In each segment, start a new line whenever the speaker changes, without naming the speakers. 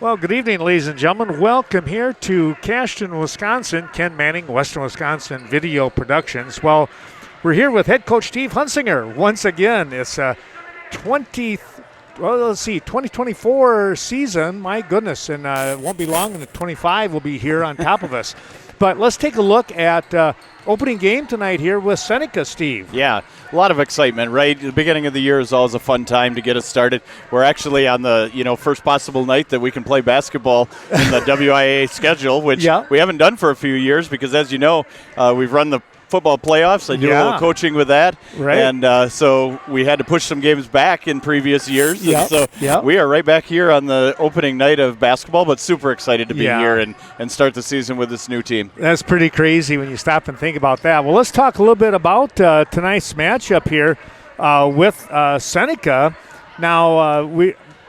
Well, good evening, ladies and gentlemen. Welcome here to Cashton, Wisconsin. Ken Manning, Western Wisconsin Video Productions. Well, we're here with head coach Steve Hunsinger. Once again, it's a 2024 season. My goodness, and it won't be long, and the 25 will be here on top of us. But let's take a look at opening game tonight here with Seneca, Steve.
Yeah, a lot of excitement, right? The beginning of the year is always a fun time to get us started. We're actually on the first possible night that we can play basketball in the WIA schedule, which we haven't done for a few years because, as you know, we've run the football playoffs. I do a little coaching with that.
Right.
And so we had to push some games back in previous years.
Yep.
And so we are right back here on the opening night of basketball, but super excited to be here and start the season with this new team.
That's pretty crazy when you stop and think about that. Well, let's talk a little bit about tonight's matchup here with Seneca. Now,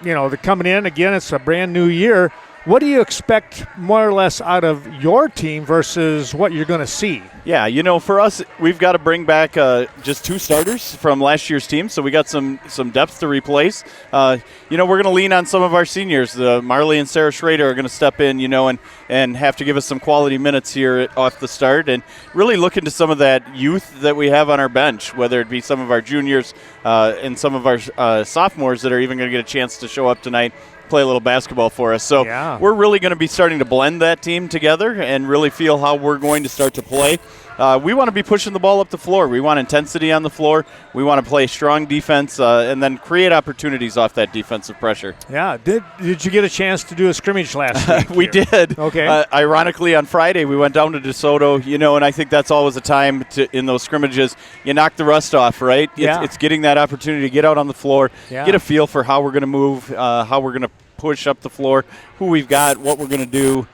they're coming in. Again, it's a brand new year. What do you expect more or less out of your team versus what you're going to see?
Yeah, for us, we've got to bring back just two starters from last year's team, so we got some depth to replace. We're going to lean on some of our seniors. Marley and Sarah Schrader are going to step in, and have to give us some quality minutes here off the start, and really look into some of that youth that we have on our bench, whether it be some of our juniors and some of our sophomores that are even going to get a chance to show up tonight, play a little basketball for us. So we're really going to be starting to blend that team together and really feel how we're going to start to play. We want to be pushing the ball up the floor. We want intensity on the floor. We want to play strong defense and then create opportunities off that defensive pressure.
Yeah. Did you get a chance to do a scrimmage last week?
We did.
Okay.
Ironically, on Friday, we went down to DeSoto, and I think that's always a time in those scrimmages, you knock the rust off, right? It's getting that opportunity to get out on the floor, get a feel for how we're going to move, how we're going to push up the floor, who we've got, what we're going to do.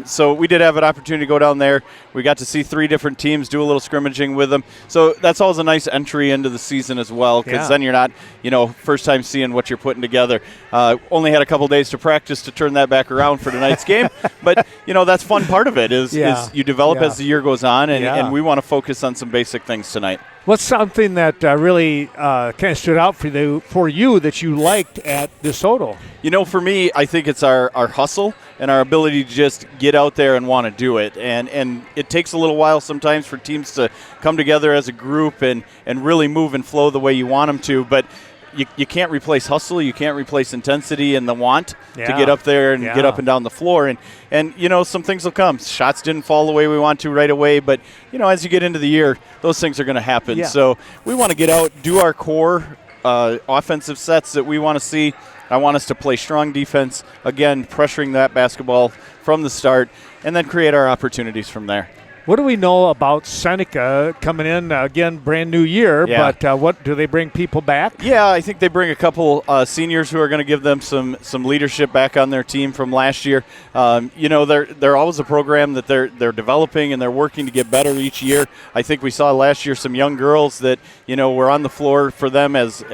So we did have an opportunity to go down there. We got to see three different teams, do a little scrimmaging with them. So that's always a nice entry into the season as well, because then you're not, first time seeing what you're putting together. Only had a couple days to practice to turn that back around for tonight's game. But, that's fun part of it is you develop as the year goes on, and we want to focus on some basic things tonight.
What's something that really kind of stood out for you that you liked at DeSoto?
For me, I think it's our hustle and our ability to just get out there and want to do it. And it takes a little while sometimes for teams to come together as a group and really move and flow the way you want them to. But you can't replace hustle. You can't replace intensity and the want to get up there and get up and down the floor. And some things will come. Shots didn't fall the way we want to right away. But, as you get into the year, those things are going to happen.
Yeah.
So we want to get out, do our core offensive sets that we want to see. I want us to play strong defense, again, pressuring that basketball from the start, and then create our opportunities from there.
What do we know about Seneca coming in, again, brand new year, but what do they bring people back? Yeah,
I think they bring a couple seniors who are going to give them some leadership back on their team from last year. They're always a program that they're developing and they're working to get better each year. I think we saw last year some young girls that, were on the floor for them as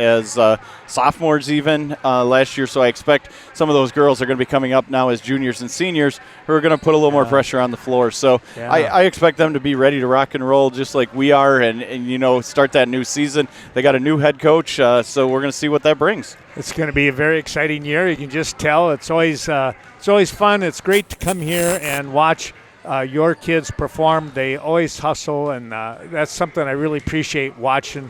sophomores even last year. So I expect some of those girls are going to be coming up now as juniors and seniors who are going to put a little more pressure on the floor. So I expect them to be ready to rock and roll just like we are and start that new season. They got a new head coach, so we're going to see what that brings.
It's going to be a very exciting year. You can just tell. It's always fun. It's great to come here and watch your kids perform. They always hustle, and that's something I really appreciate watching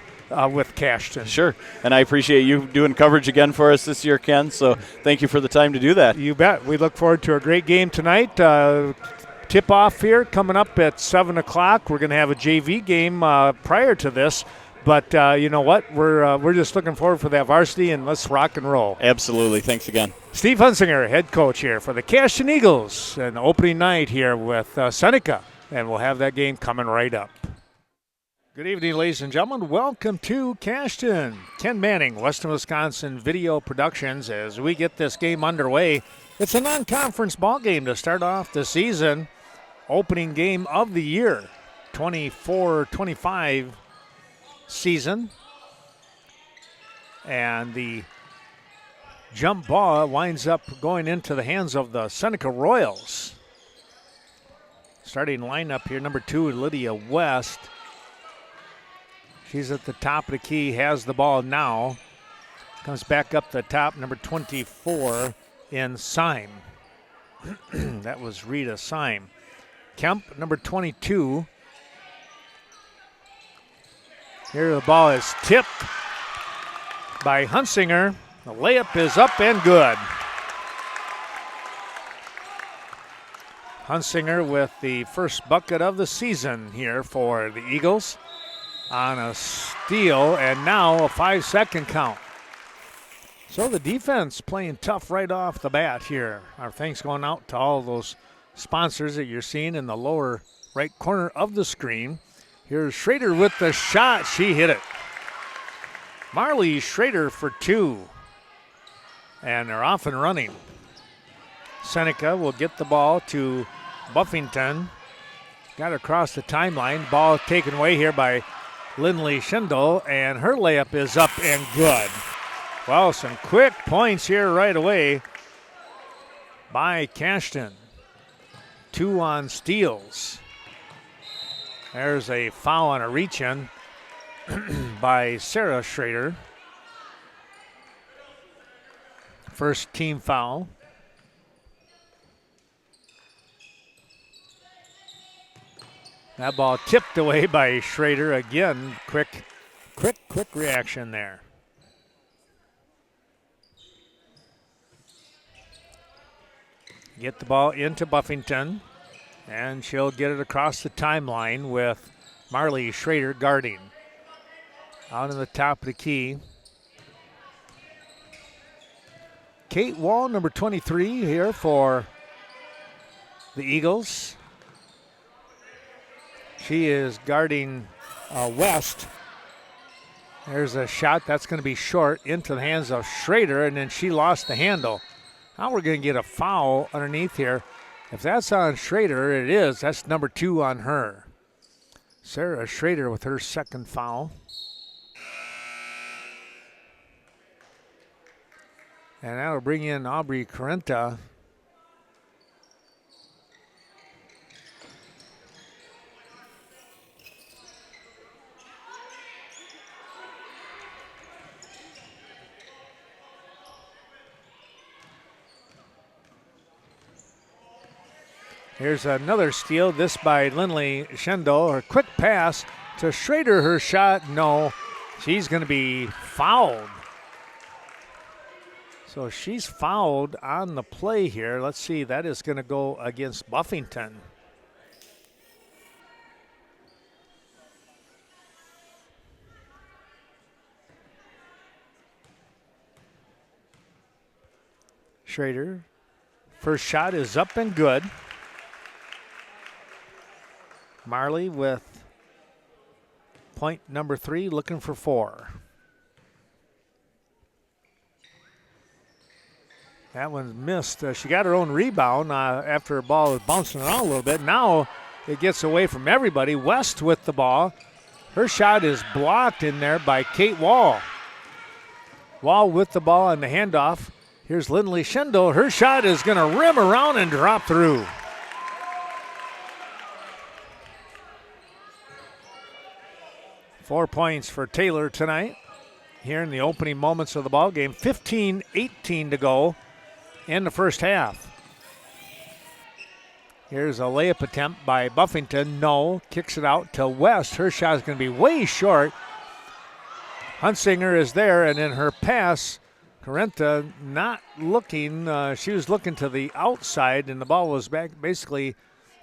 with Cashton.
Sure, and I appreciate you doing coverage again for us this year, Ken, so thank you for the time to do that.
You bet. We look forward to a great game tonight. Tip-off here coming up at 7 o'clock. We're going to have a JV game prior to this. But you know what? We're just looking forward for that varsity, and let's rock and roll.
Absolutely. Thanks again.
Steve Hunsinger, head coach here for the Cashton Eagles, and opening night here with Seneca. And we'll have that game coming right up. Good evening, ladies and gentlemen. Welcome to Cashton. Ken Manning, Western Wisconsin Video Productions, as we get this game underway. It's a non-conference ball game to start off the season. Opening game of the year, 24-25 season. And the jump ball winds up going into the hands of the Seneca Royals. Starting lineup here, number 2, Lydia West. She's at the top of the key, has the ball now. Comes back up the top, number 24 in Syme. That was Rita Syme. Kemp, number 22. Here the ball is tipped by Hunsinger. The layup is up and good. Hunsinger with the first bucket of the season here for the Eagles on a steal, and now a 5-second count. So the defense playing tough right off the bat here. Our thanks going out to all those sponsors that you're seeing in the lower right corner of the screen. Here's Schrader with the shot. She hit it. Marley Schrader for 2. And they're off and running. Seneca will get the ball to Buffington. Got across the timeline. Ball taken away here by Lindley Schindel, and her layup is up and good. Well, some quick points here right away by Cashton. 2 on steals. There's a foul on a reach-in by Sarah Schrader. First team foul. That ball tipped away by Schrader again. Quick reaction there. Get the ball into Buffington, and she'll get it across the timeline with Marley Schrader guarding. Out on the top of the key. Kate Wall, number 23 here for the Eagles. She is guarding West. There's a shot that's going to be short into the hands of Schrader, and then she lost the handle. Now we're going to get a foul underneath here. If that's on Schrader, it is. That's number 2 on her. Sarah Schrader with her second foul. And that'll bring in Aubrey Carenta. Here's another steal, this by Lindley Schindel. Her quick pass to Schrader, her shot, no. She's going to be fouled. So she's fouled on the play here. Let's see, that is going to go against Buffington. Schrader, first shot is up and good. Marley with point number 3, looking for 4. That one's missed. She got her own rebound after her ball was bouncing around a little bit. Now it gets away from everybody. West with the ball. Her shot is blocked in there by Kate Wall. Wall with the ball and the handoff. Here's Lindley Schindel. Her shot is going to rim around and drop through. Four points for Taylor tonight here in the opening moments of the ball game. 15-18 to go in the first half. Here's a layup attempt by Buffington. No, kicks it out to West. Her shot is going to be way short. Hunsinger is there, and in her pass, Carenta not looking. She was looking to the outside, and the ball was back. Basically,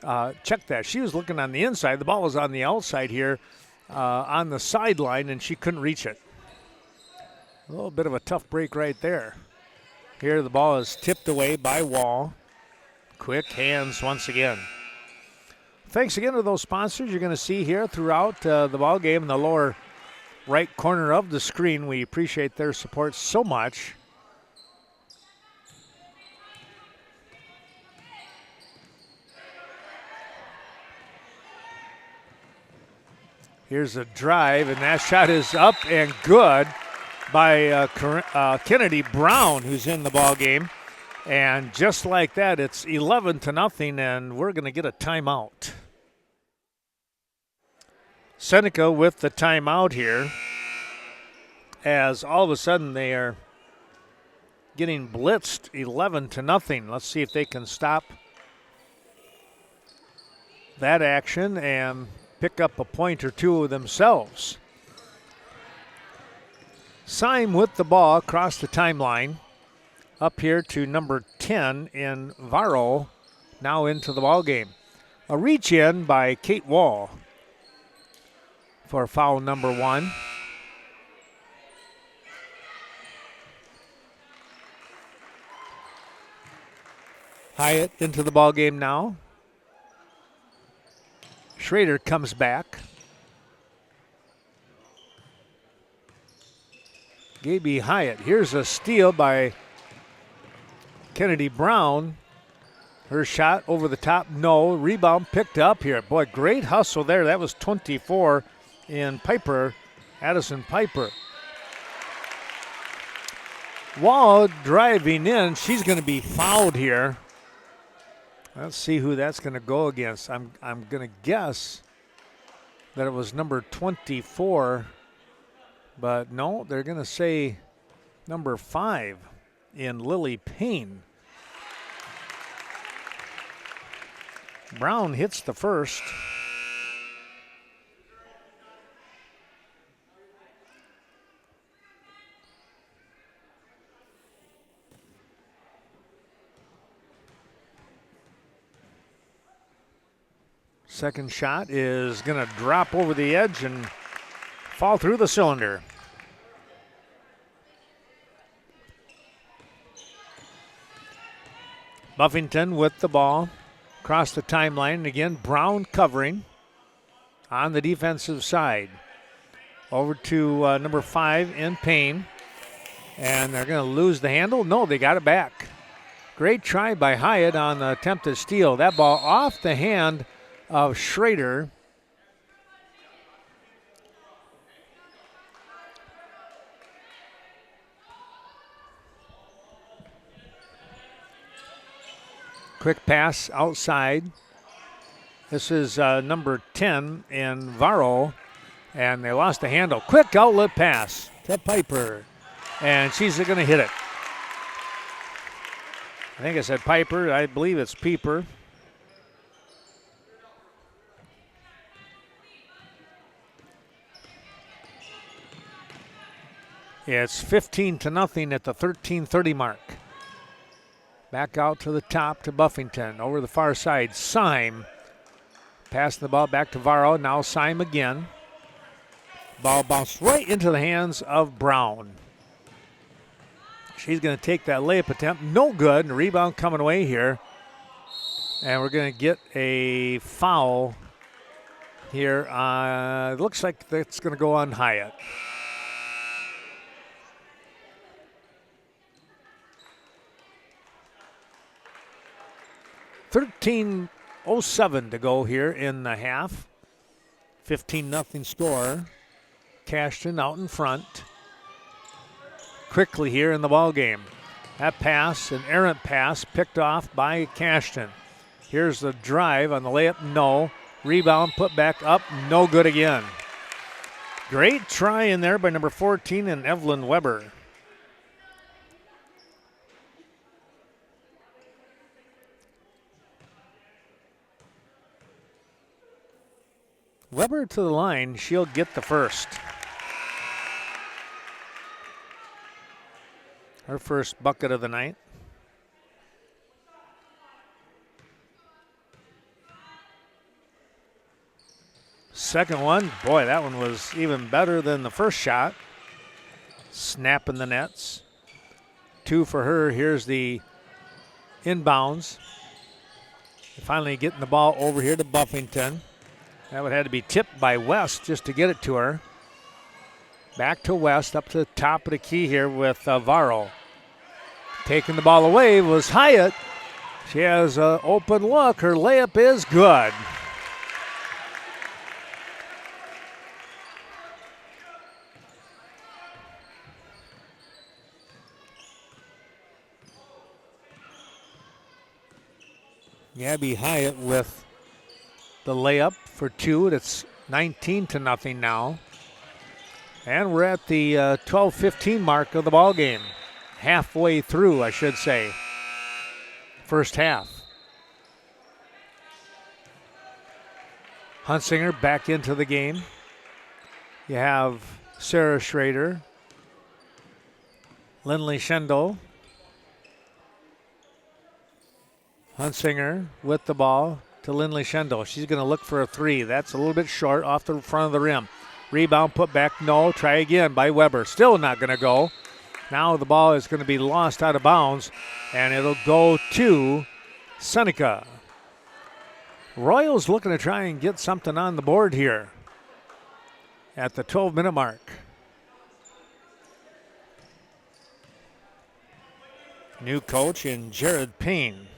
check that. She was looking on the inside. The ball was on the outside here. On the sideline, and she couldn't reach it. A little bit of a tough break right there. Here the ball is tipped away by Wall. Quick hands once again. Thanks again to those sponsors you're going to see here throughout the ball game in the lower right corner of the screen. We appreciate their support so much. Here's a drive, and that shot is up and good by Kennedy Brown, who's in the ball game. And just like that, it's 11-0, and we're going to get a timeout. Seneca with the timeout here, as all of a sudden they are getting blitzed 11-0. Let's see if they can stop that action and pick up a point or two themselves. Syme with the ball across the timeline. Up here to number 10 in Varro, now into the ball game. A reach in by Kate Wall for foul number 1. Hyatt into the ball game now. Schrader comes back. GB Hyatt. Here's a steal by Kennedy Brown. Her shot over the top, no. Rebound picked up here. Boy, great hustle there. That was 24 in Piper, Addison Piper. Wall driving in. She's going to be fouled here. Let's see who that's going to go against. I'm going to guess that it was number 24, but no, they're going to say number 5 in Lily Payne. Brown hits the first. Second shot is going to drop over the edge and fall through the cylinder. Buffington with the ball across the timeline. And again, Brown covering on the defensive side. Over to number 5 in Payne. And they're going to lose the handle. No, they got it back. Great try by Hyatt on the attempted steal. That ball off the hand of Schrader. Quick pass outside. This is number 10 in Varro, and they lost the handle. Quick outlet pass to Piper, and she's going to hit it. I think I said Piper. I believe it's Pieper. It's 15-0 at the 13:30 mark. Back out to the top to Buffington. Over the far side, Syme. Passing the ball back to Varro. Now Syme again. Ball bounced right into the hands of Brown. She's going to take that layup attempt. No good. And rebound coming away here. And we're going to get a foul here. It looks like that's going to go on Hyatt. .07 to go here in the half. 15-0 score. Cashton out in front. Quickly here in the ball game. That pass, an errant pass, picked off by Cashton. Here's the drive on the layup, no. Rebound put back up, no good again. Great try in there by number 14 and Evelyn Weber. Weber to the line, she'll get the first. Her first bucket of the night. Second one, boy, that one was even better than the first shot. Snapping the nets. 2 for her. Here's the inbounds. Finally getting the ball over here to Buffington. That would have to be tipped by West just to get it to her. Back to West, up to the top of the key here with Varro. Taking the ball away was Hyatt. She has an open look. Her layup is good. Gabby Hyatt with the layup for 2. It's 19-0 now. And we're at the 12-15 mark of the ball game. halfway through, I should say. First half. Hunsinger back into the game. You have Sarah Schrader, Lindley Schendel. Hunsinger with the ball to Lindley Schendel. She's going to look for a three. That's a little bit short off the front of the rim. Rebound put back, no. Try again by Weber. Still not going to go. Now the ball is going to be lost out of bounds, and it'll go to Seneca. Royals looking to try and get something on the board here at the 12-minute mark. New coach in Jared Payne.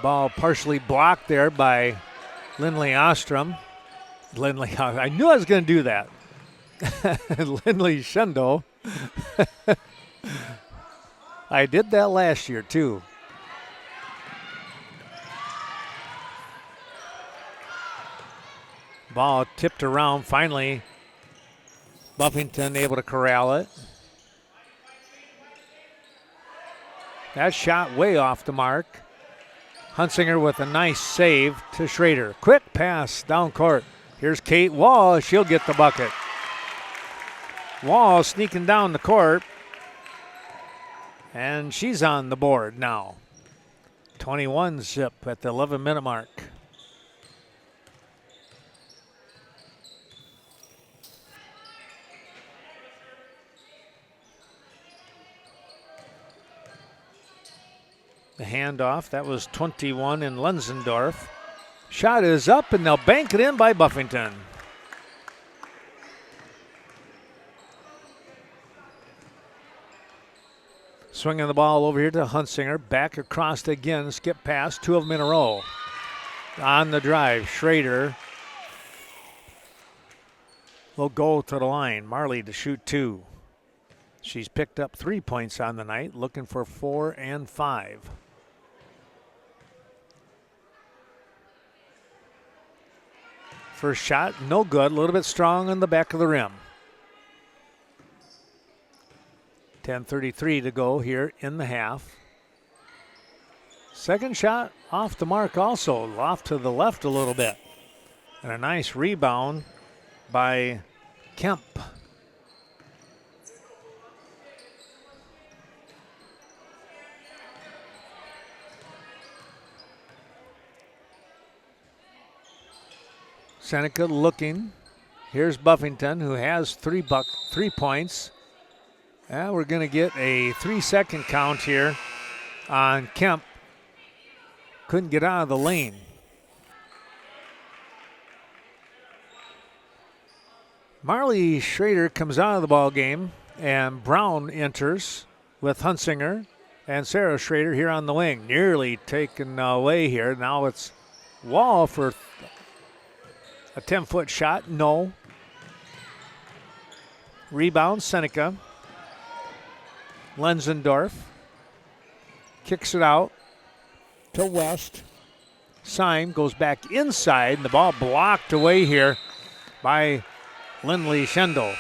Ball partially blocked there by Lindley Ostrom. I knew I was going to do that. Lindley Schendel. I did that last year too. Ball tipped around. Finally, Buffington able to corral it. That shot way off the mark. Hunsinger with a nice save to Schrader. Quick pass down court. Here's Kate Wall. She'll get the bucket. Wall sneaking down the court. And she's on the board now. 21 zip at the 11-minute mark. The handoff, that was 21 in Lenzendorf. Shot is up, and they'll bank it in by Buffington. Swinging the ball over here to Hunsinger. Back across again, skip pass, two of them in a row. On the drive, Schrader will go to the line. Marley to shoot two. She's picked up 3 points on the night, looking for 4 and 5. First shot, no good. A little bit strong on the back of the rim. 10:33 to go here in the half. Second shot off the mark also, off to the left a little bit. And a nice rebound by Kemp. Seneca looking. Here's Buffington, who has 3 points. We're going to get a 3-second count here on Kemp. Couldn't get out of the lane. Marley Schrader comes out of the ball game, and Brown enters with Hunsinger and Sarah Schrader here on the wing. Nearly taken away here. Now it's Wall for a 10-foot shot, no. Rebound, Seneca. Lenzendorf kicks it out to West. Syme goes back inside, and the ball blocked away here by Lindley Schendel.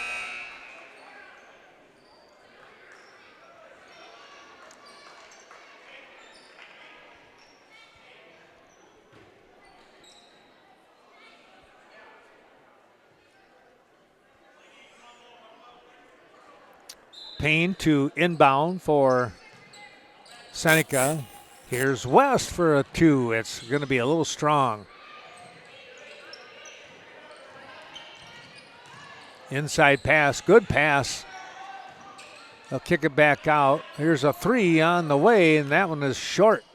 Payne to inbound for Seneca. Here's West for a 2. It's going to be a little strong. Inside pass, good pass. They'll kick it back out. Here's a 3 on the way, and that one is short.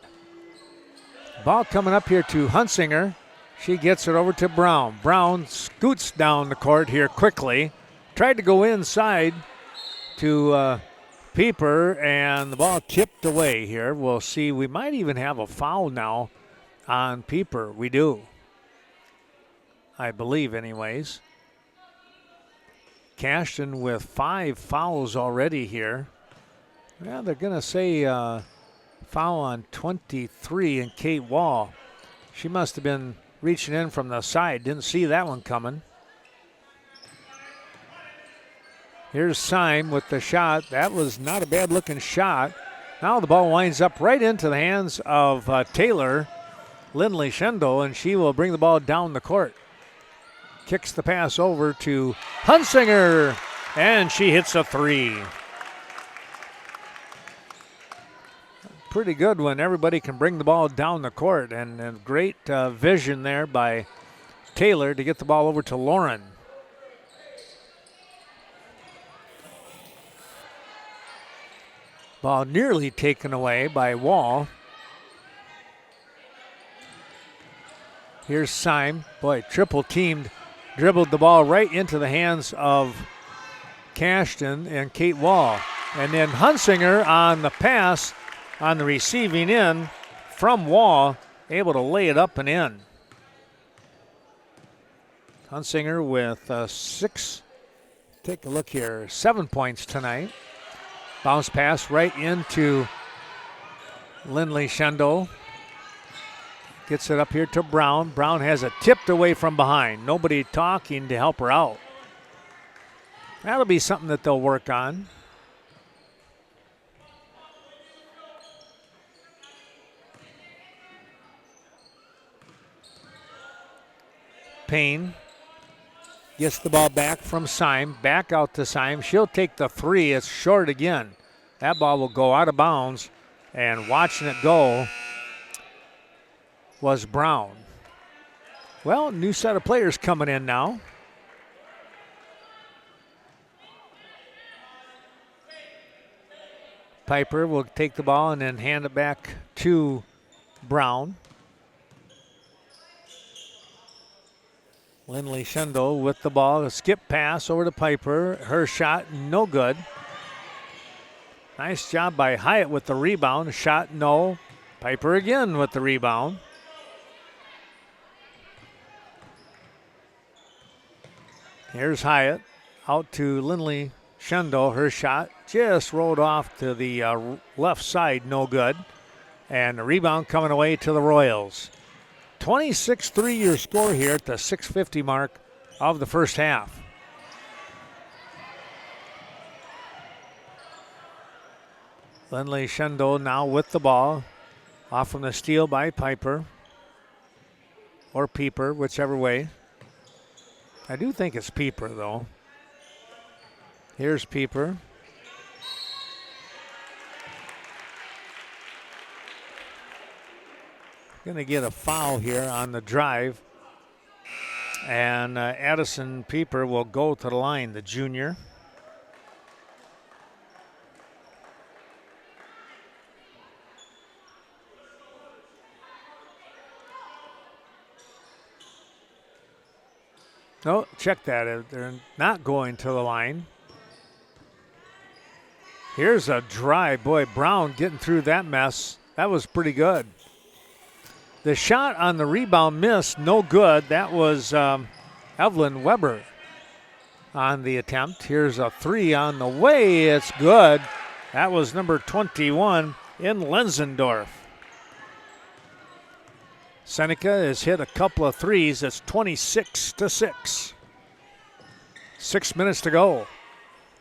Ball coming up here to Hunsinger. She gets it over to Brown. Brown scoots down the court here quickly. Tried to go inside to Pieper, and the ball tipped away here. We'll see. We might even have a foul now on Pieper. We do, I believe, anyways. Cashton with 5 fouls already here. Yeah, they're going to say foul on 23 and Kate Wall. She must have been reaching in from the side. Didn't see that one coming. Here's Syme with the shot. That was not a bad-looking shot. Now the ball winds up right into the hands of Taylor, Lindley Schendel, and she will bring the ball down the court. Kicks the pass over to Hunsinger, and she hits a three. Pretty good when everybody can bring the ball down the court, and great vision there by Taylor to get the ball over to Lauren. Ball nearly taken away by Wall. Here's Syme. Boy, triple teamed. Dribbled the ball right into the hands of Cashton and Kate Wall. And then Hunsinger on the pass on the receiving end from Wall, able to lay it up and in. Hunsinger with 6, take a look here, 7 points tonight. Bounce pass right into Lindley Schendel. Gets it up here to Brown. Brown has it tipped away from behind. Nobody talking to help her out. That'll be something that they'll work on. Payne gets the ball back from Syme. Back out to Syme. She'll take the three. It's short again. That ball will go out of bounds. And watching it go was Brown. Well, new set of players coming in now. Piper will take the ball and then hand it back to Brown. Lindley Schendel with the ball. A skip pass over to Piper. Her shot, no good. Nice job by Hyatt with the rebound. Shot, no. Piper again with the rebound. Here's Hyatt out to Lindley Schendel. Her shot just rolled off to the left side, no good. And the rebound coming away to the Royals. 26-3 your score here at the 6:50 mark of the first half. Lindley Schendel now with the ball. Off from the steal by Piper. Or Pieper, whichever way. I do think it's Pieper, though. Here's Pieper. Going to get a foul here on the drive. And Addison Pieper will go to the line, the junior. No, check that. They're not going to the line. Here's a drive. Boy, Brown getting through that mess. That was pretty good. The shot on the rebound missed, no good. That was Evelyn Weber on the attempt. Here's a three on the way. It's good. That was number 21 in Lenzendorf. Seneca has hit a couple of threes. It's 26-6. 6 minutes to go.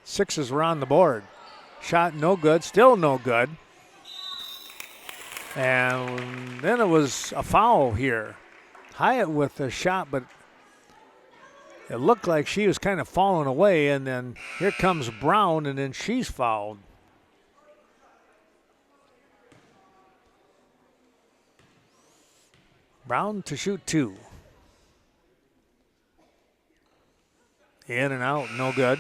Sixes were on the board. Shot no good, still no good. And then it was a foul here. Hyatt with the shot, but it looked like she was kind of falling away, and then here comes Brown, and then she's fouled. Brown to shoot two. In and out, no good.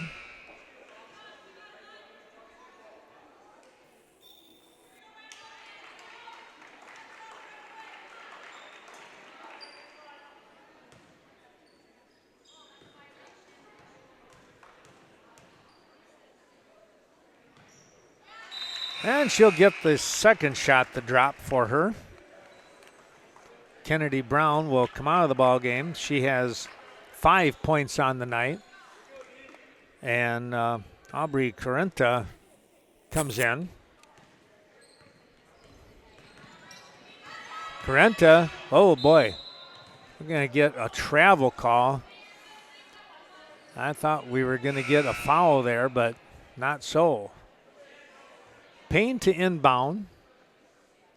And she'll get the second shot to drop for her. Kennedy Brown will come out of the ball game. She has 5 points on the night. And Aubrey Carenta comes in. Carenta, oh boy, we're going to get a travel call. I thought we were going to get a foul there, but not so. Payne to inbound.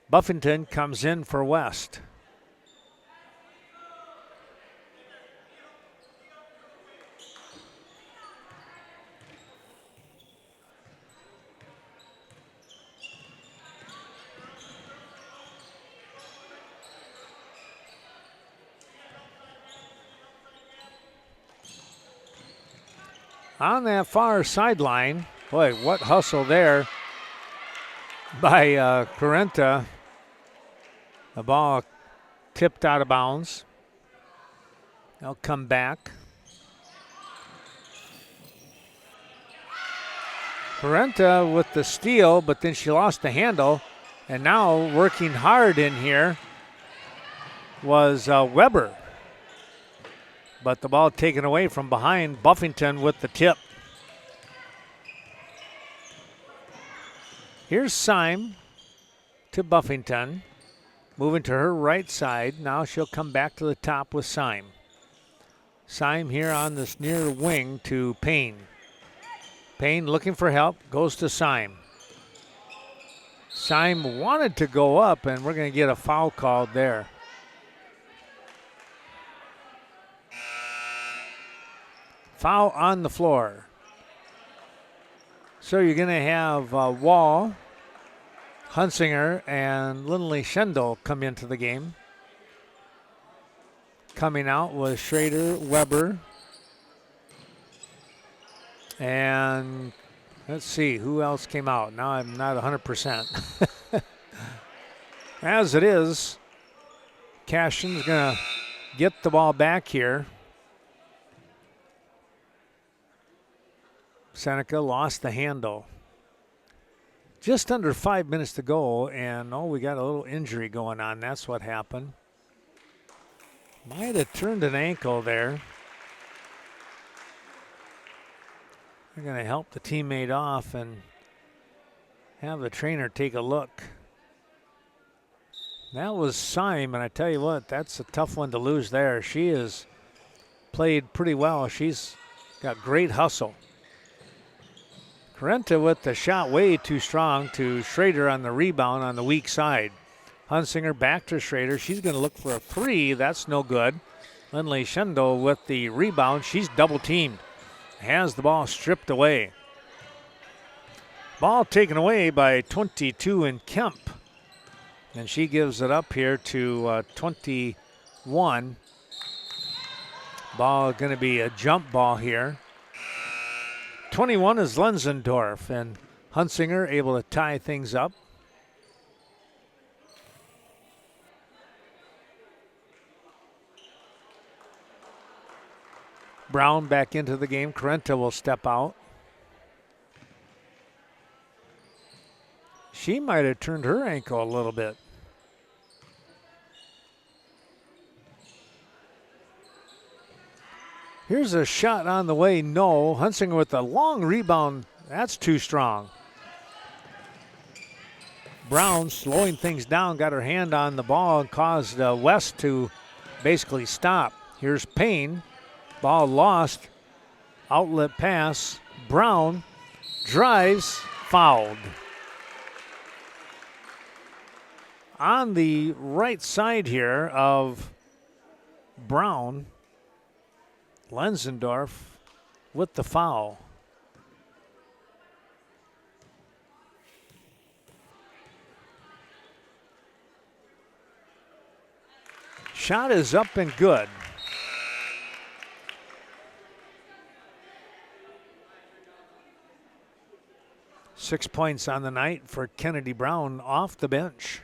Buffington comes in for West. On that far sideline, boy, what hustle there by Correnta. The ball tipped out of bounds. They'll come back. Correnta with the steal, but then she lost the handle. And now working hard in here was Weber. But the ball taken away from behind. Buffington with the tip. Here's Syme to Buffington. Moving to her right side. Now she'll come back to the top with Syme. Syme here on this near wing to Payne. Payne looking for help. Goes to Syme. Syme wanted to go up, and we're going to get a foul called there. Foul on the floor. So you're going to have Wall, Hunsinger, and Lindley Schendel come into the game. Coming out was Schrader, Weber, and let's see who else came out. Now I'm not 100%. As it is, Cashton's going to get the ball back here. Seneca lost the handle. Just under 5 minutes to go, and we got a little injury going on. That's what happened. Might have turned an ankle there. They're going to help the teammate off and have the trainer take a look. That was Syme, and I tell you what, that's a tough one to lose there. She has played pretty well. She's got great hustle. Correnta with the shot way too strong to Schrader on the rebound on the weak side. Hunsinger back to Schrader. She's going to look for a three. That's no good. Lindley Schendel with the rebound. She's double teamed. Has the ball stripped away. Ball taken away by 22 in Kemp. And she gives it up here to 21. Ball going to be a jump ball here. 21 is Lenzendorf, and Hunsinger able to tie things up. Brown back into the game. Correnta will step out. She might have turned her ankle a little bit. Here's a shot on the way. No. Hunsinger with a long rebound. That's too strong. Brown slowing things down. Got her hand on the ball and caused West to basically stop. Here's Payne. Ball lost. Outlet pass. Brown drives. Fouled. On the right side here of Brown, Lenzendorf with the foul. Shot is up and good. Six points on the night for Kennedy Brown off the bench.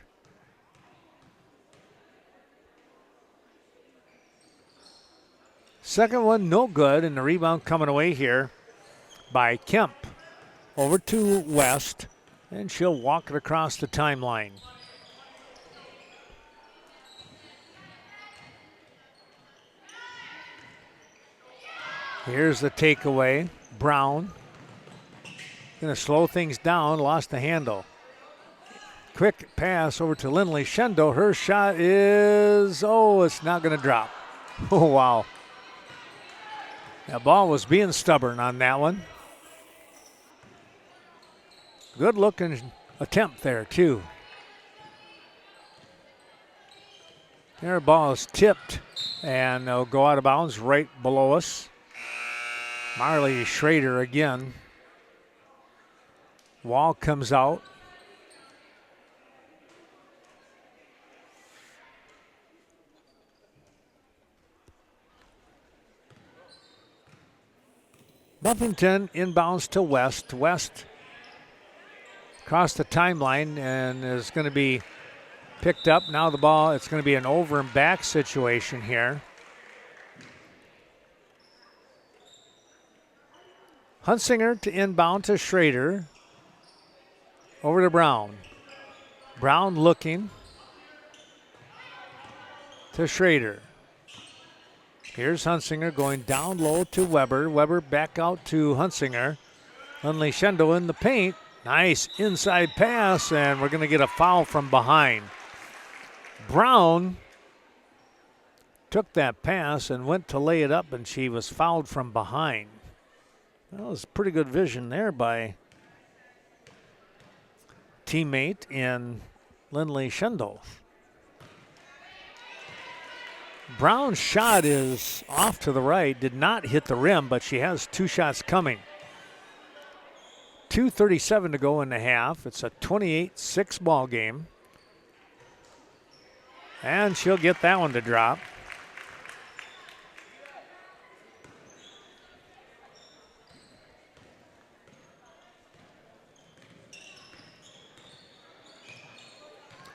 Second one, no good, and the rebound coming away here by Kemp. Over to West, and she'll walk it across the timeline. Here's the takeaway. Brown going to slow things down, lost the handle. Quick pass over to Lindley Schendel. Her shot is, it's not going to drop. Oh, wow. That ball was being stubborn on that one. Good looking attempt there too. Their ball is tipped and it'll go out of bounds right below us. Marley Schrader again. Wall comes out. Buffington inbounds to West. West across the timeline and is going to be picked up. Now the ball, it's going to be an over and back situation here. Hunsinger to inbound to Schrader. Over to Brown. Brown looking to Schrader. Here's Hunsinger going down low to Weber. Weber back out to Hunsinger. Lindley Shendo in the paint. Nice inside pass, and we're going to get a foul from behind. Brown took that pass and went to lay it up, and she was fouled from behind. That was pretty good vision there by teammate in Lindley Shendo. Brown's shot is off to the right, did not hit the rim, but she has two shots coming. 2:37 to go in the half. It's a 28-6 ball game. And she'll get that one to drop.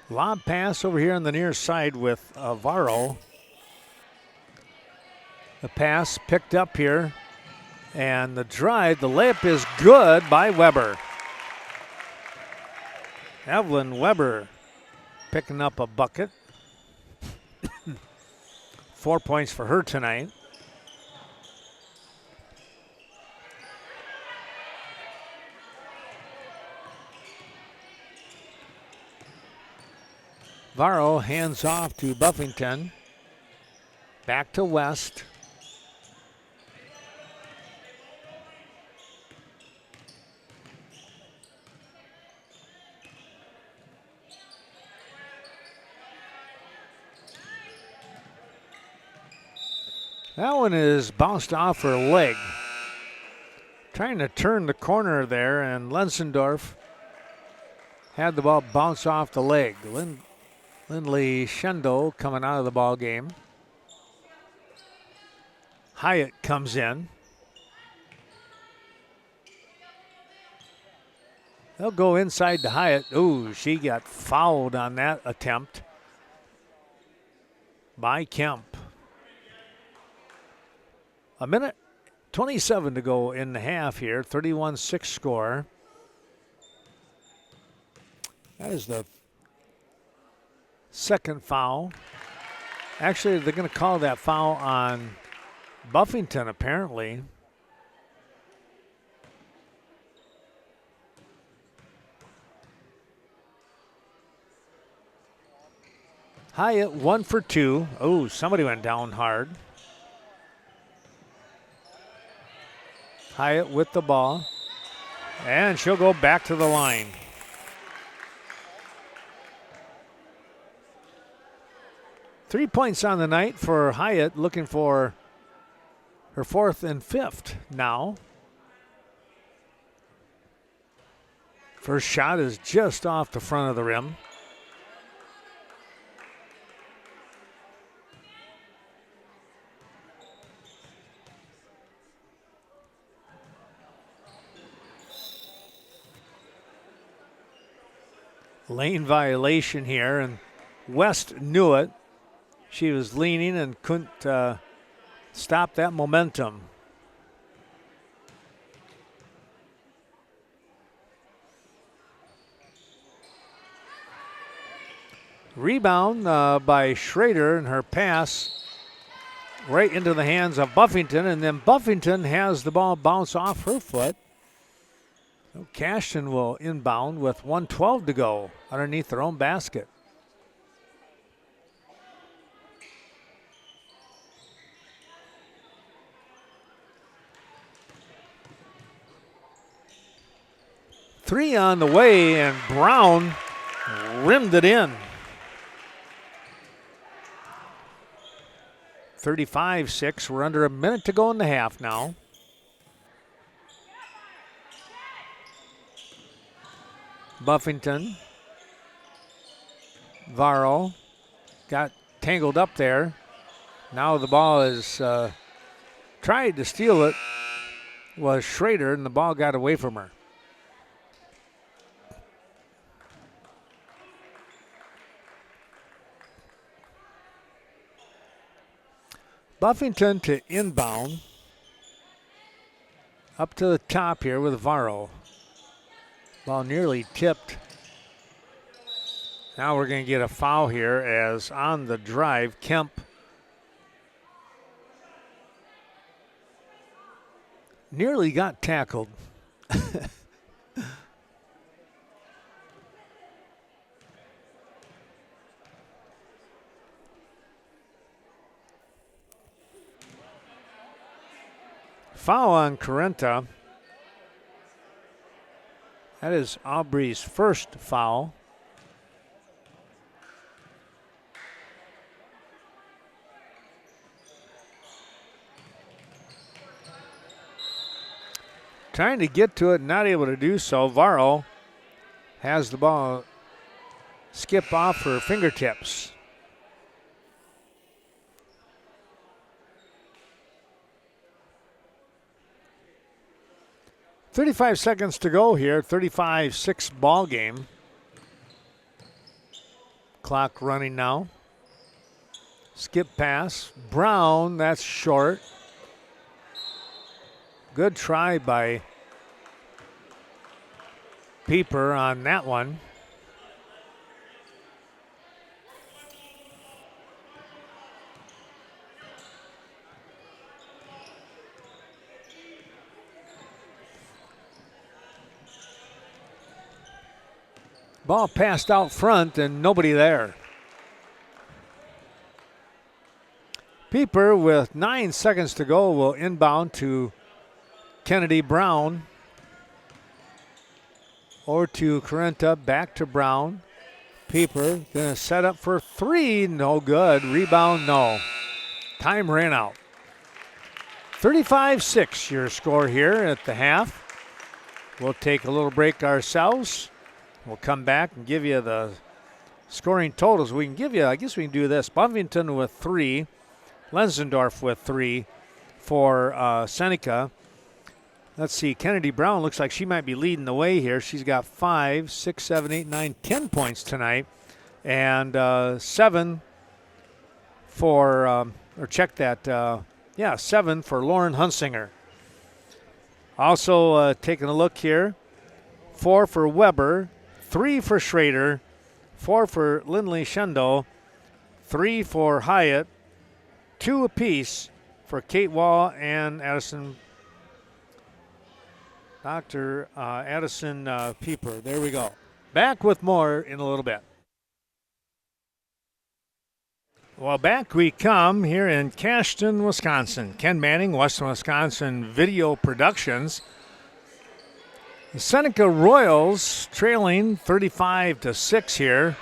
Lob pass over here on the near side with Varro. The pass picked up here. And the drive, the layup is good by Weber. Evelyn Weber picking up a bucket. 4 points for her tonight. Varro hands off to Buffington. Back to West. That one is bounced off her leg. Trying to turn the corner there, and Lensendorf had the ball bounce off the leg. Lindley Shendo coming out of the ball game. Hyatt comes in. They'll go inside to Hyatt. Ooh, she got fouled on that attempt by Kemp. A minute 27 to go in the half here. 31-6 score. That is the second foul. Actually, they're going to call that foul on Buffington, apparently. Hyatt 1 for 2. Oh, somebody went down hard. Hyatt with the ball. And she'll go back to the line. Three points on the night for Hyatt, looking for her fourth and fifth now. First shot is just off the front of the rim. Lane violation here, and West knew it. She was leaning and couldn't stop that momentum. Rebound by Schrader, and her pass right into the hands of Buffington, and then Buffington has the ball bounce off her foot. So Cashton will inbound with 1:12 to go underneath their own basket. Three on the way, and Brown rimmed it in. 35-6. We're under a minute to go in the half now. Buffington. Varro got tangled up there. Now the ball is tried to steal it. Was Schrader, and the ball got away from her. Buffington to inbound. Up to the top here with Varro. Ball nearly tipped. Now we're going to get a foul here as on the drive, Kemp nearly got tackled. Foul on Carenta. That is Aubrey's first foul. Trying to get to it, not able to do so. Varro has the ball skip off her fingertips. .35 seconds to go here, 35-6 ball game. Clock running now. Skip pass. Brown, that's short. Good try by Pieper on that one. Ball passed out front and nobody there. Pieper with 9 seconds to go will inbound to Kennedy Brown. Or to Carenta, back to Brown. Pieper gonna set up for three, no good. Rebound, no. Time ran out. 35-6 your score here at the half. We'll take a little break ourselves. We'll come back and give you the scoring totals. We can give you, I guess we can do this. Buffington with 3. Lenzendorf with 3 for Seneca. Let's see, Kennedy Brown looks like she might be leading the way here. She's got 5, 6, 7, 8, 9, 10 points tonight. And 7 for, or check that, 7 for Lauren Hunsinger. Also taking a look here, 4 for Weber, 3 for Schrader, 4 for Lindley Shendo, 3 for Hyatt, 2 apiece for Kate Wall and Addison, Dr. Addison Pieper. There we go. Back with more in a little bit. Well, back we come here in Cashton, Wisconsin. Ken Manning, Western Wisconsin Video Productions. The Seneca Royals trailing 35-6 here.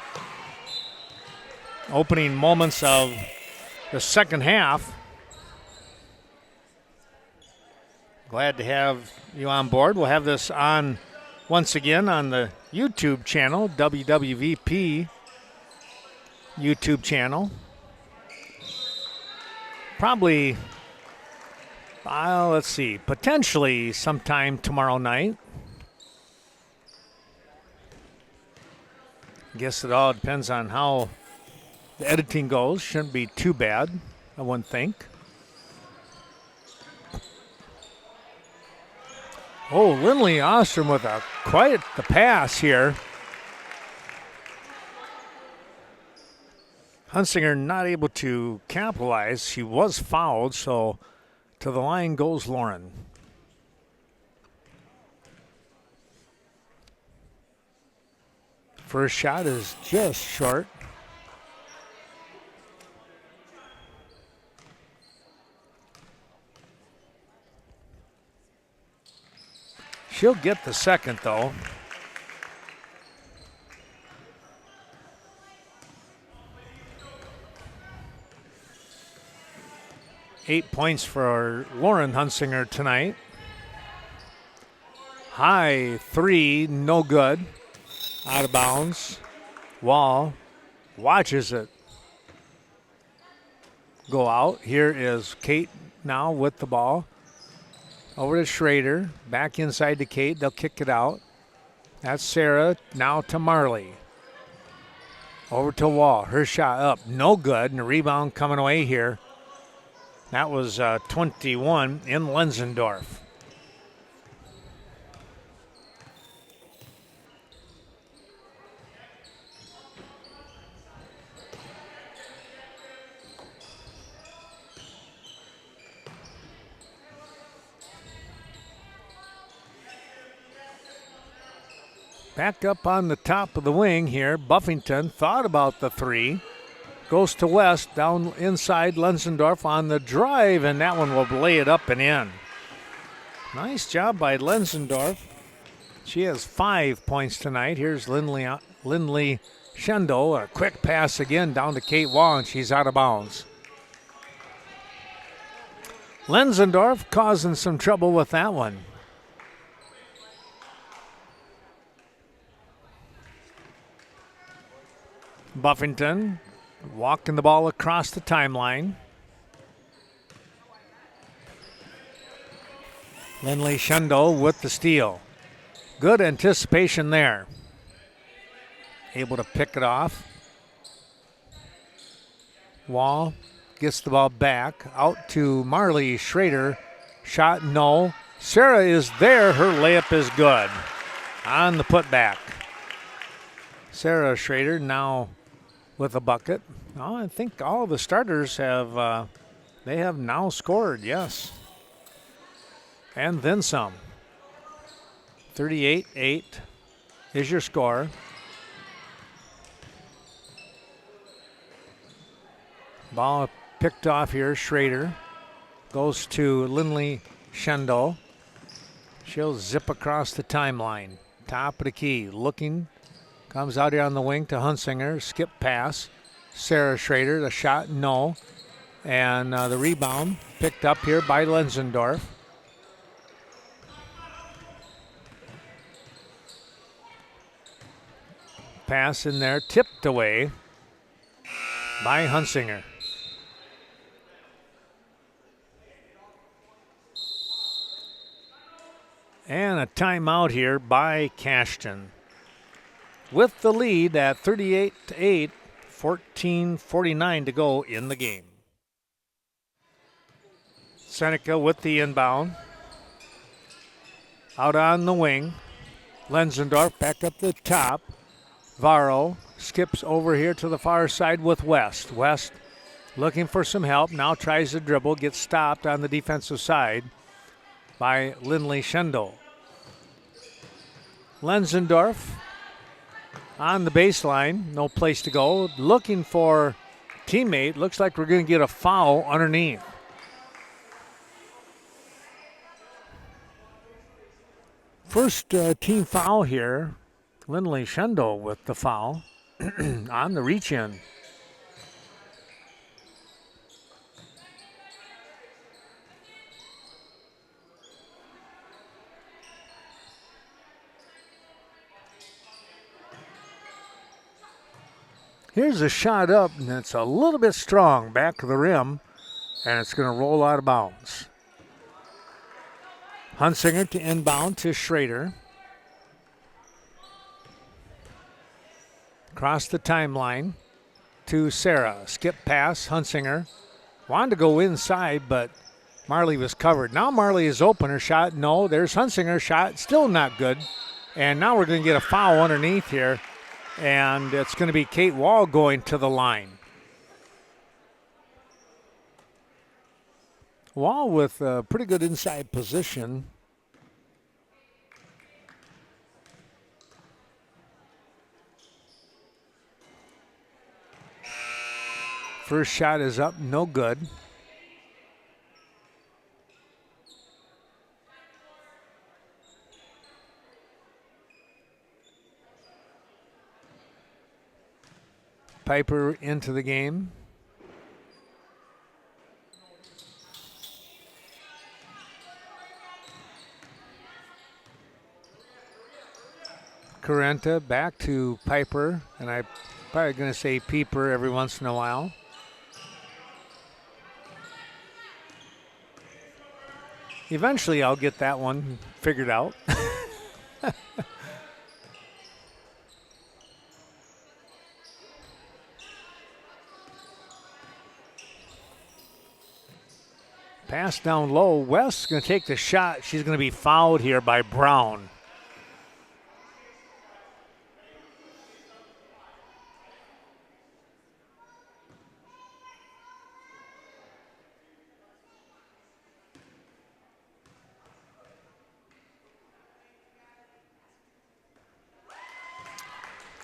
Opening moments of the second half. Glad to have you on board. We'll have this on once again on the YouTube channel, WWVP YouTube channel. Probably, let's see, potentially sometime tomorrow night. Guess it all depends on how the editing goes. Shouldn't be too bad, I wouldn't think. Oh, Lindley Ostrom with quite the pass here. Hunsinger not able to capitalize. She was fouled, so to the line goes Lauren. First shot is just short. She'll get the second, though. 8 points for Lauren Hunsinger tonight. High three, no good. Out of bounds. Wall watches it go out. Here is Kate now with the ball. Over to Schrader. Back inside to Kate. They'll kick it out. That's Sarah. Now to Marley. Over to Wall. Her shot up. No good. And a rebound coming away here. That was 21 in Lenzendorf. Back up on the top of the wing here. Buffington thought about the three. Goes to West, down inside Lenzendorf on the drive, and that one will lay it up and in. Nice job by Lenzendorf. She has 5 points tonight. Here's Lindley Schendo. A quick pass again down to Kate Wall, and she's out of bounds. Lenzendorf causing some trouble with that one. Buffington walking the ball across the timeline. Lindley Schendo with the steal. Good anticipation there. Able to pick it off. Wall gets the ball back. Out to Marley Schrader. Shot no. Sarah is there. Her layup is good. On the putback. Sarah Schrader now with a bucket. Oh, I think all the starters have, they have now scored, yes. And then some. 38-8 is your score. Ball picked off here. Schrader goes to Lindley Schendo. She'll zip across the timeline. Top of the key. Looking. Comes out here on the wing to Hunsinger. Skip pass. Sarah Schrader. The shot, no. And the rebound picked up here by Lenzendorf. Pass in there. Tipped away by Hunsinger. And a timeout here by Cashton. With the lead at 38-8, 14:49 to go in the game. Seneca with the inbound. Out on the wing. Lenzendorf back up the top. Varro skips over here to the far side with West. West looking for some help. Now tries to dribble. Gets stopped on the defensive side by Lindley Schendo. Lenzendorf on the baseline, no place to go. Looking for teammate. Looks like we're going to get a foul underneath. First team foul here. Lindley Schendo with the foul on the reach-in. Here's a shot up, and it's a little bit strong back of the rim, and it's going to roll out of bounds. Hunsinger to inbound to Schrader. Across the timeline to Sarah. Skip pass, Hunsinger. Wanted to go inside, but Marley was covered. Now Marley is open. Her shot, no. There's Hunsinger. Shot, still not good. And now we're going to get a foul underneath here. And it's going to be Kate Wall going to the line. Wall with a pretty good inside position. First shot is up, no good. Piper into the game. Carenta back to Piper, and I'm probably going to say Peeper every once in a while. Eventually I'll get that one figured out. Pass down low. West's going to take the shot. She's going to be fouled here by Brown.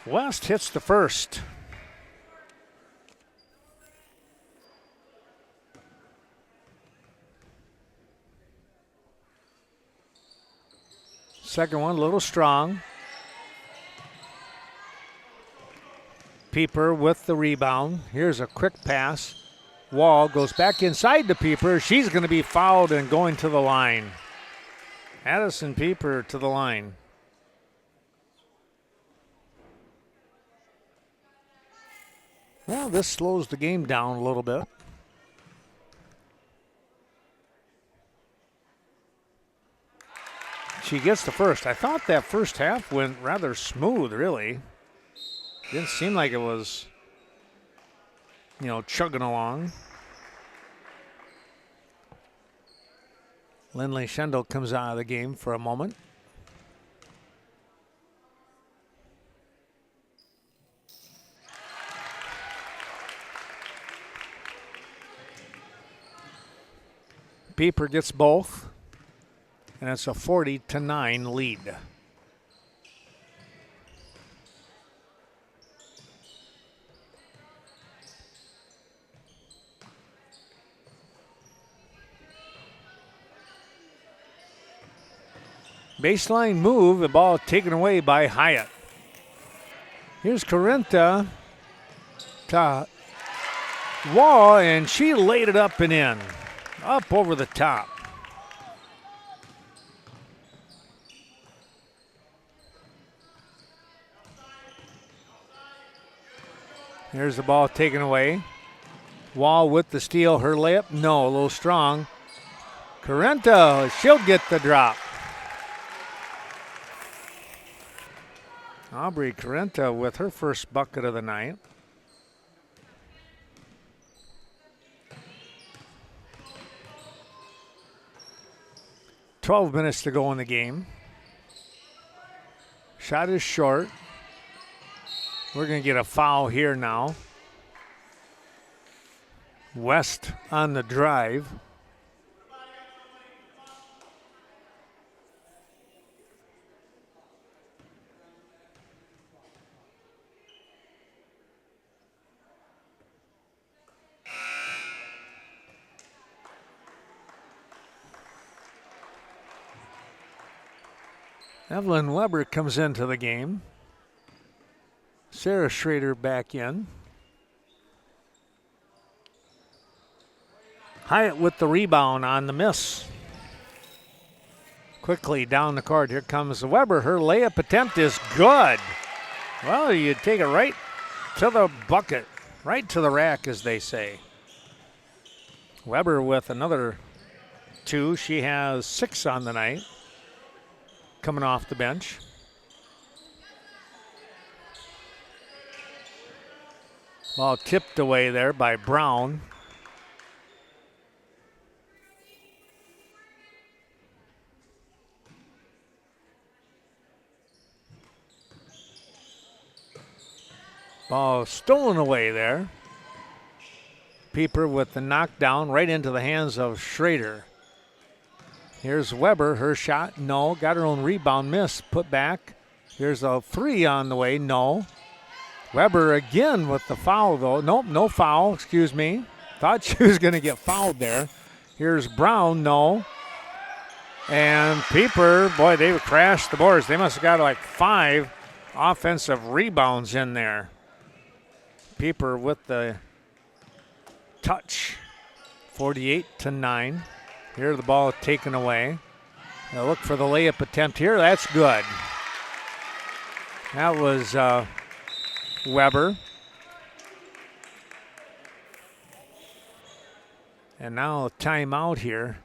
West hits the first. Second one, a little strong. Peeper with the rebound. Here's a quick pass. Wall goes back inside to Peeper. She's going to be fouled and going to the line. Addison Peeper to the line. Well, this slows the game down a little bit. She gets the first. I thought that first half went rather smooth, really. Didn't seem like it was, chugging along. Lindley Schendel comes out of the game for a moment. Peeper gets both, and it's a 40-9 lead. Baseline move, the ball taken away by Hyatt. Here's Carenta to Wall, and she laid it up and in. Up over the top. Here's the ball taken away. Wall with the steal. Her layup, no, a little strong. Carenta, she'll get the drop. Aubrey Carenta with her first bucket of the night. "12 minutes to go in the game. Shot is short. We're going to get a foul here now. West on the drive. Evelyn Weber comes into the game. Sarah Schrader back in. Hyatt with the rebound on the miss. Quickly down the court. Here comes Weber. Her layup attempt is good. Well, you take it right to the bucket. Right to the rack, as they say. Weber with another 2. She has 6 on the night. Coming off the bench. Ball tipped away there by Brown. Ball stolen away there. Peeper with the knockdown right into the hands of Schrader. Here's Weber, her shot, no. Got her own rebound, miss, put back. Here's a 3 on the way, no. Weber again with the foul, though. Nope, no foul, excuse me. Thought she was going to get fouled there. Here's Brown, no. And Peeper, boy, they crashed the boards. They must have got like 5 offensive rebounds in there. Peeper with the touch, 48-9. Here the ball taken away. Now look for the layup attempt here. That's good. That was Weber. And now a timeout here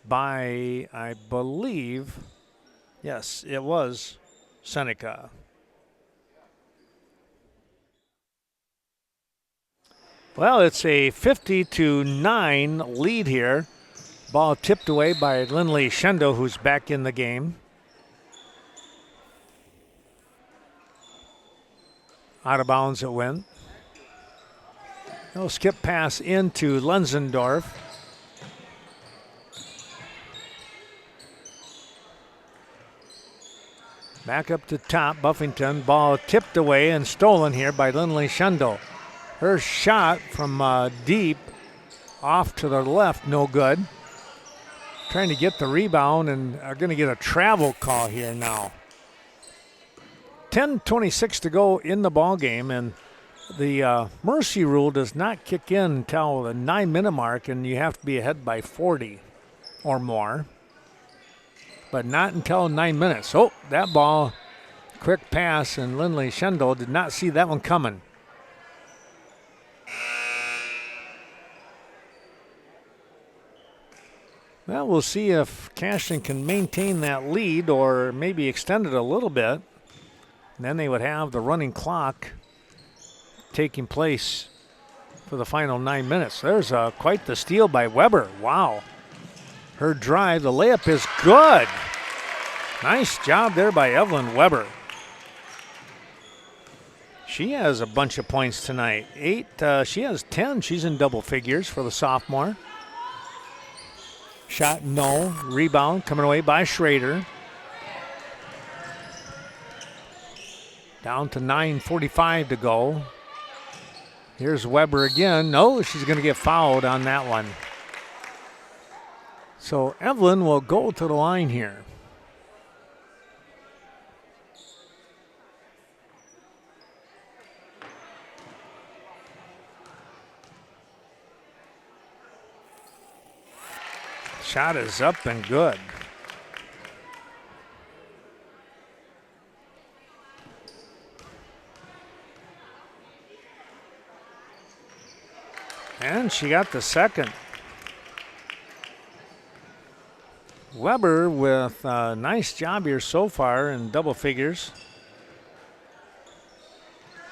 by, I believe, yes, it was Seneca. Well, it's a 50-9 lead here. Ball tipped away by Lindley Shendo, who's back in the game. Out of bounds it went. No skip pass into Lenzendorf. Back up to top, Buffington. Ball tipped away and stolen here by Lindley Shendo. Her shot from deep off to the left, no good. Trying to get the rebound and are going to get a travel call here now. 10:26 to go in the ball game, and the mercy rule does not kick in until the 9-minute mark, and you have to be ahead by 40 or more, but not until 9 minutes. Oh, that ball, quick pass, and Lindley Shendo did not see that one coming. Well, we'll see if Cashton can maintain that lead or maybe extend it a little bit. And then they would have the running clock taking place for the final 9 minutes. There's quite the steal by Weber. Wow. Her drive, the layup is good. Nice job there by Evelyn Weber. She has a bunch of points tonight. 8, she has 10. She's in double figures for the sophomore. Shot no. Rebound coming away by Schrader. Down to 9:45 to go. Here's Weber again. No, she's going to get fouled on that one. So Evelyn will go to the line here. Shot is up and good. And she got the second. Weber with a nice job here so far in double figures.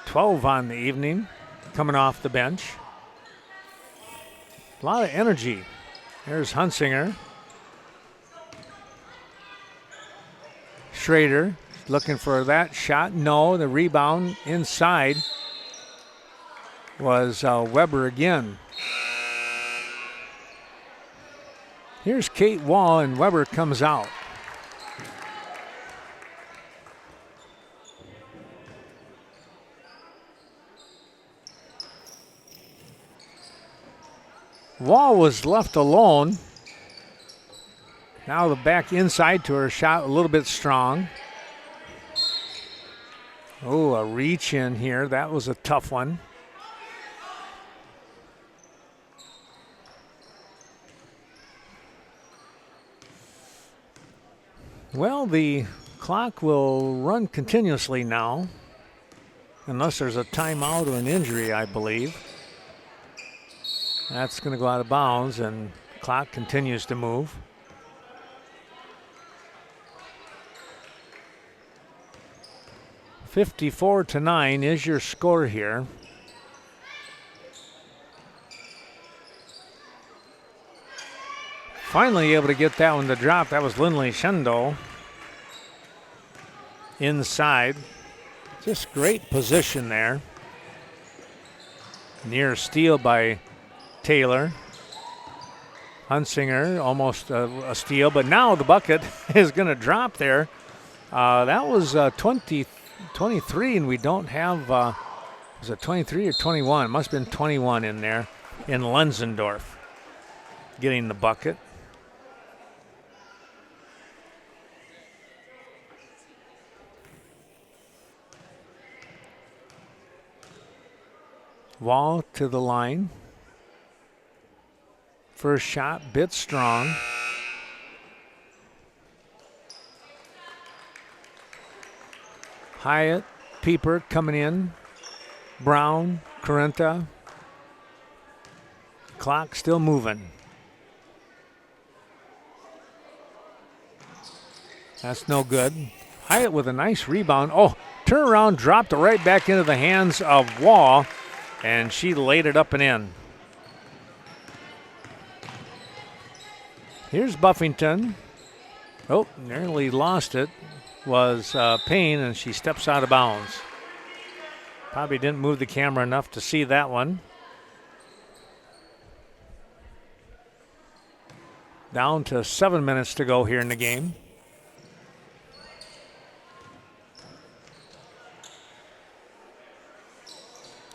12 on the evening, coming off the bench. A lot of energy. There's Hunsinger. Schrader looking for that shot. No, the rebound inside was Weber again. Here's Kate Wall, and Weber comes out. Wall was left alone. Now the back inside to her, shot a little bit strong. Oh, a reach in here. That was a tough one. Well, the clock will run continuously now, unless there's a timeout or an injury, I believe. That's going to go out of bounds, and the clock continues to move. (54-9) is your score here. Finally able to get that one to drop. That was Lindley Shendo. Inside. Just great position there. Near steal by Taylor. Hunsinger, almost a steal, but now the bucket is going to drop there. That was 23, and we don't have, was it 23 or 21? It must have been 21 in there, in Lenzendorf getting the bucket. Wall to the line. First shot, bit strong. Hyatt, Pieper coming in. Brown, Carenta. Clock still moving. That's no good. Hyatt with a nice rebound. Oh, turnaround, dropped it right back into the hands of Wall, and she laid it up and in. Here's Buffington. Oh, nearly lost it. Was Payne, and she steps out of bounds. Probably didn't move the camera enough to see that one. Down to 7 minutes to go here in the game.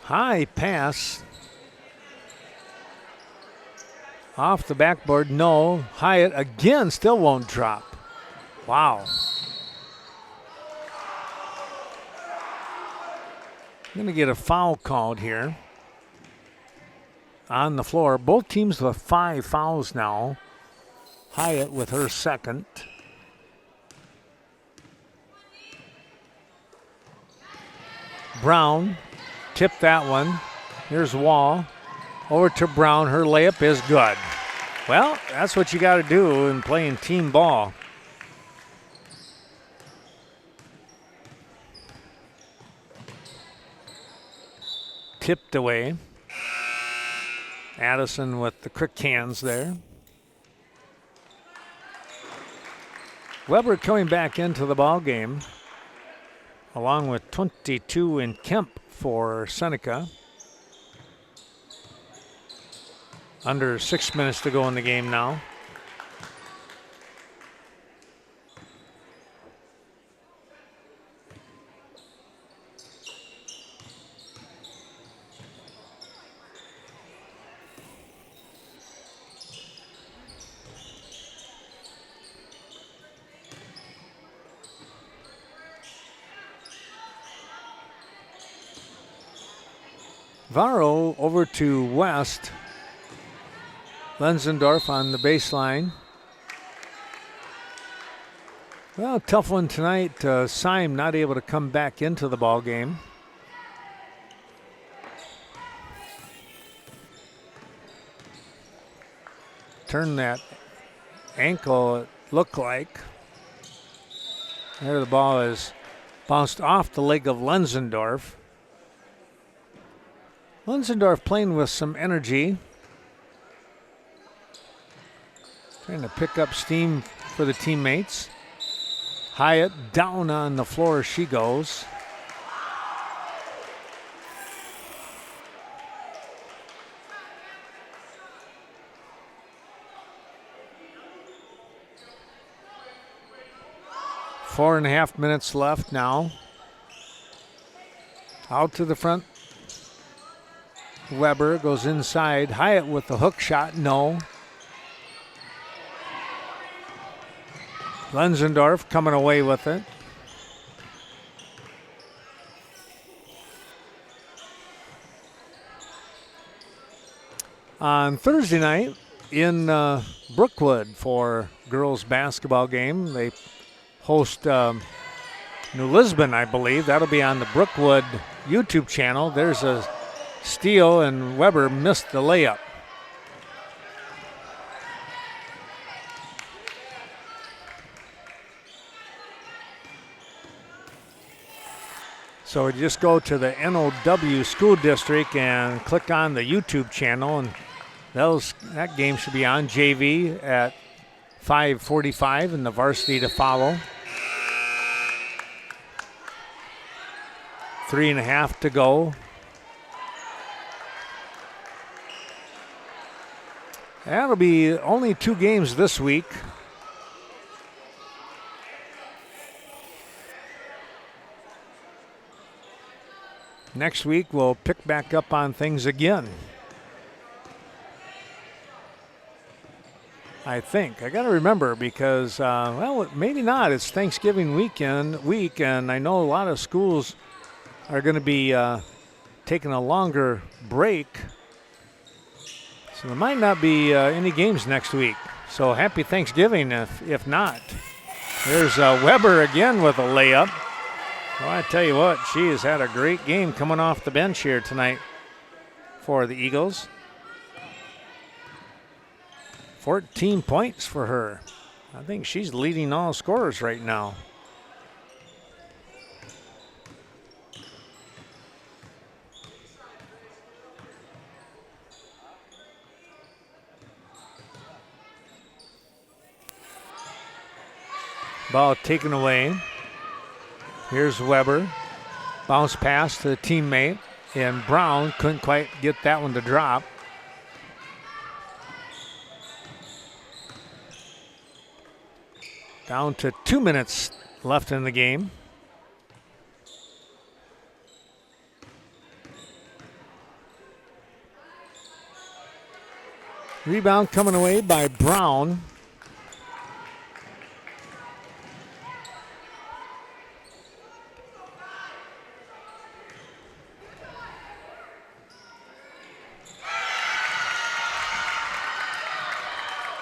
High pass. Off the backboard, no. Hyatt again still won't drop. Wow. Going to get a foul called here on the floor. Both teams with 5 fouls now. Hyatt with her second. Brown tipped that one. Here's Wall. Over to Brown. Her layup is good. Well, that's what you got to do in playing team ball. Tipped away. Addison with the quick hands there. Weber coming back into the ball game, along with 22 in Kemp for Seneca. Under 6 minutes to go in the game now. Varro over to West. Lenzendorf on the baseline. Well, tough one tonight. Syme not able to come back into the ball game. Turn that ankle, it looked like. There the ball is bounced off the leg of Lenzendorf. Lenzendorf playing with some energy. Trying to pick up steam for the teammates. Hyatt down on the floor she goes. Four and a half minutes left now. Out to the front. Weber goes inside. Hyatt with the hook shot, no. Lenzendorf coming away with it. On Thursday night in Brookwood for girls basketball game, they host New Lisbon, I believe. That'll be on the Brookwood YouTube channel. There's a steal, and Weber missed the layup. So just go to the NOW School District and click on the YouTube channel, and that game should be on. JV at 5:45 and the varsity to follow. 3.5 to go. That'll be only 2 games this week. Next week, we'll pick back up on things again. I think. I got to remember because, well, maybe not. It's Thanksgiving week, and I know a lot of schools are going to be taking a longer break. So there might not be any games next week. So happy Thanksgiving if not. There's Weber again with a layup. Well, I tell you what, she has had a great game coming off the bench here tonight for the Eagles. 14 points for her. I think she's leading all scorers right now. Ball taken away. Here's Weber. Bounce pass to the teammate, and Brown couldn't quite get that one to drop. Down to 2 minutes left in the game. Rebound coming away by Brown.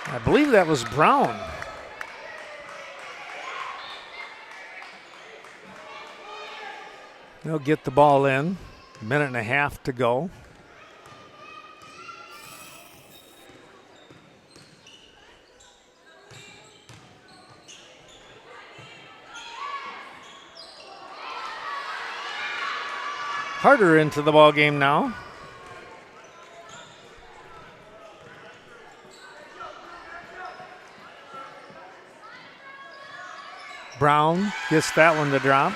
I believe that was Brown. They'll get the ball in. A minute and a half to go. Harder into the ball game now. Brown gets that one to drop.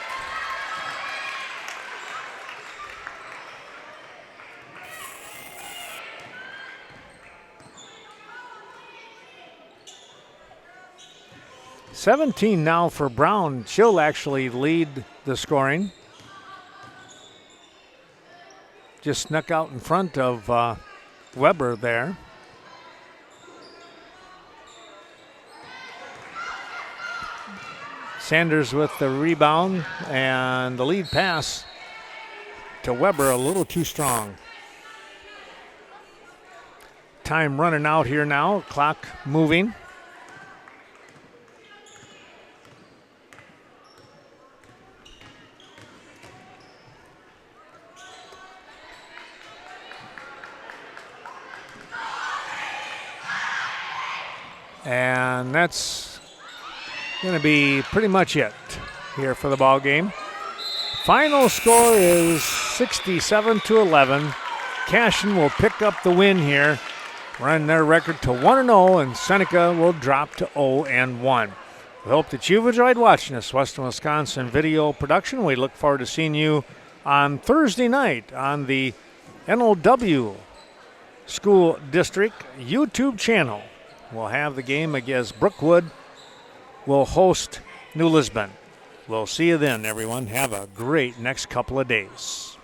$17 now for Brown. She'll actually lead the scoring. Just snuck out in front of Weber there. Sanders with the rebound, and the lead pass to Weber a little too strong. Time running out here now, clock moving. And that's going to be pretty much it here for the ball game. Final score is 67-11. Cashton will pick up the win here, run their record to 1-0, and Seneca will drop to 0-1. We hope that you've enjoyed watching this Western Wisconsin video production. We look forward to seeing you on Thursday night on the NOW School District YouTube channel. We'll have the game against Brookwood. We'll host New Lisbon. We'll see you then, everyone. Have a great next couple of days.